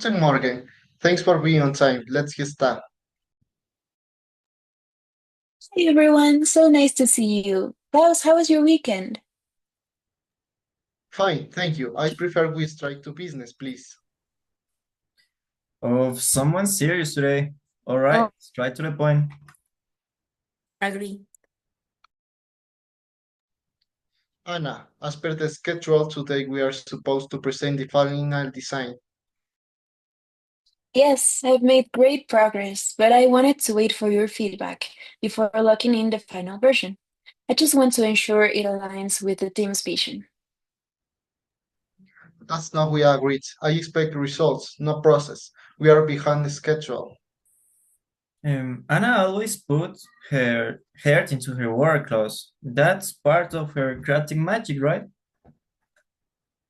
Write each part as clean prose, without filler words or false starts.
Guten Morgen. Thanks for being on time. Let's get started. Hey everyone, so nice to see you. Klaus, how was your weekend? Fine, thank you. I prefer we strike to business, please. Of someone serious today. All right, Oh, straight to the point. agree. Anna, as per the schedule today, we are supposed to present the final design. Yes, I've made great progress, but I wanted to wait for your feedback before locking in the final version. I just want to ensure it aligns with the team's vision. That's not we agreed. I expect results, not process. We are behind the schedule. Anna always puts her heart into her work, Klaus. That's part of her creative magic, right?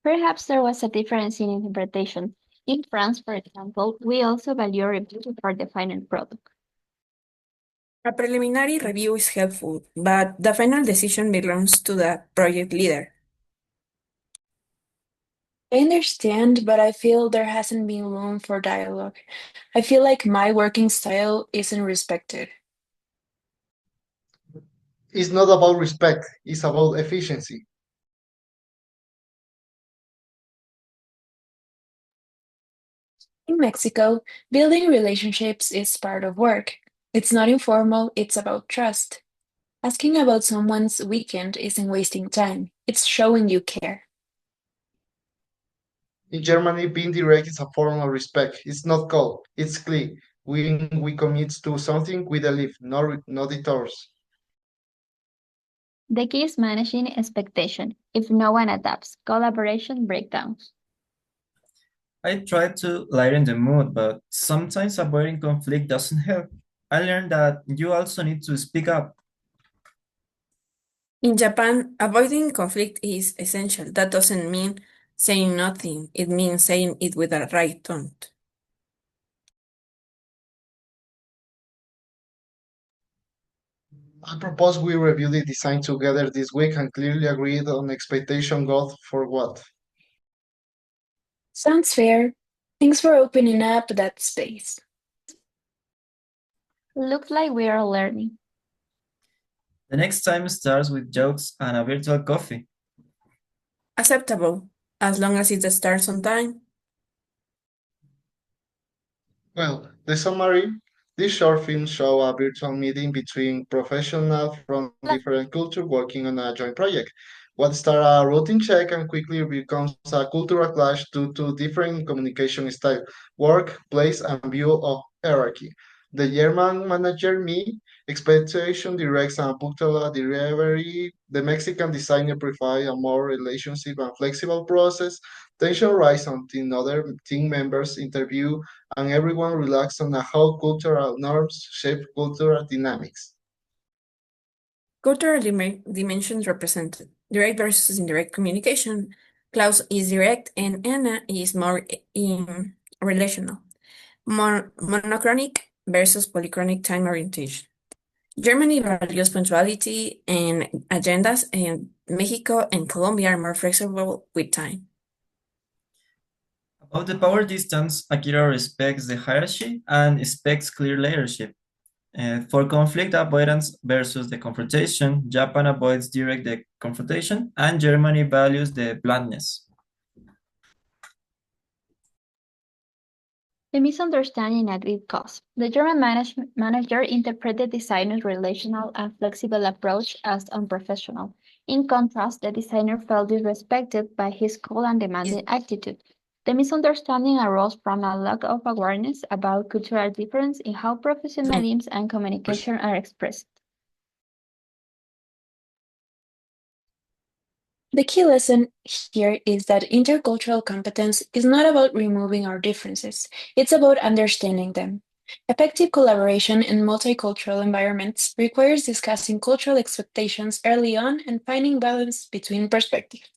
Perhaps there was a difference in interpretation. In France, for example, we also value review for the final product. A preliminary review is helpful, but the final decision belongs to the project leader. I understand, but I feel there hasn't been room for dialogue. I feel like my working style isn't respected. It's not about respect, it's about efficiency. In Mexico, building relationships is part of work. It's not informal, it's about trust. Asking about someone's weekend isn't wasting time, it's showing you care. In Germany, being direct is a form of respect. It's not cold, it's clear. We commit to something we deliver, not detours. The key is managing expectation. If no one adapts, collaboration breakdowns. I try to lighten the mood, but sometimes avoiding conflict doesn't help. I learned that you also need to speak up. In Japan, avoiding conflict is essential. That doesn't mean saying nothing, it means saying it with the right tone. I propose we review the design together this week and clearly agreed on expectation goal for what. Sounds fair. Thanks for opening up that space. Looks like we are learning. The next time starts with jokes and a virtual coffee. Acceptable, as long as it starts on time. Well, the summary, this short film show a virtual meeting between professionals from different cultures working on a joint project. What started a routine check and quickly becomes a cultural clash due to different communication style, work, place, and view of hierarchy. The German manager, me, expectation directs and punctual delivery. The Mexican designer prefers a more relationship and flexible process. Tension rises until other team members interview and everyone relax on how cultural norms shape cultural dynamics. Cultural dimensions represented. Direct versus indirect communication. Klaus is direct and Anna is more relational. Monochronic versus polychronic time orientation. Germany values punctuality and agendas, and Mexico and Colombia are more flexible with time. About the power distance, Akira respects the hierarchy and expects clear leadership. For conflict avoidance versus the confrontation, Japan avoids direct the confrontation and Germany values the bluntness. The misunderstanding at great cost. The German manager interpreted the designer's relational and flexible approach as unprofessional. In contrast, the designer felt disrespected by his cold and demanding attitude. The misunderstanding arose from a lack of awareness about cultural difference in how professionalism and communication are expressed. The key lesson here is that intercultural competence is not about removing our differences, it's about understanding them. Effective collaboration in multicultural environments requires discussing cultural expectations early on and finding balance between perspectives.